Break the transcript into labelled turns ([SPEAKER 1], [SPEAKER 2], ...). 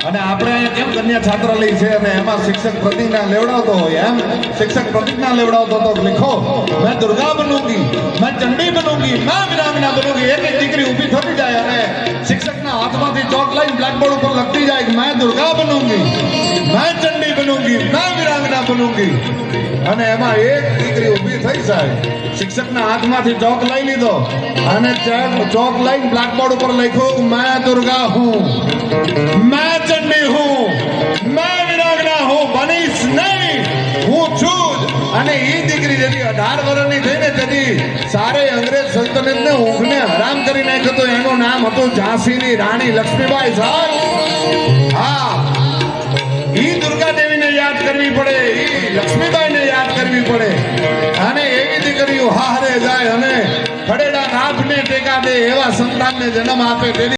[SPEAKER 1] અને આપણે અહીંયા કેમ કન્યા છાત્રાલય છે અને એમાં શિક્ષક પ્રતિજ્ઞા લેવડાવતો હોય એમ શિક્ષક પ્રતિજ્ઞા લેવડાવતો તો लिखो मैं दुर्गा बनूंगी मैं चंडी बनूंगी मैं वीरांगना बनूंगी एक एक દીકરી ઊભી થતી જાય અને શિક્ષકના હાથમાંથી ચોક લઈને બ્લેકબોર્ડ ઉપર લખતી જાય કે मैं दुर्गा बनूंगी मैं चंडी बनूंगी मैं वीरांगना बनूंगी અને એમાં એક દીકરી ઊભી થઈ જાય શિક્ષકના હાથમાંથી ચોક લઈ લીધો અને ચોક લઈને બ્લેકબોર્ડ ઉપર લખ્યું मैं दुर्गा हूं मैं चंडी हूं मैं वीरांगना हूं बनीश नहीं હું છું અને એ દીકરી જેથી 18 વર્ષની થઈને તેથી સારે અંગ્રેજ સલ્તનતને ઊંઘને હરામ કરી નાખ્યો તો એનું નામ હતું ઝાંસીની રાણી લક્ષ્મીબાઈ સાહેબ હા ઈ દુર્ગા દેવીને યાદ કરવી પડે ઈ લક્ષ્મીબાઈને યાદ કરવી પડે અને એવી દીકરીઓ હારે જાય અને ખડેડા નાભને ટેકા દે એવા સંતાનને જન્મ આપે તેની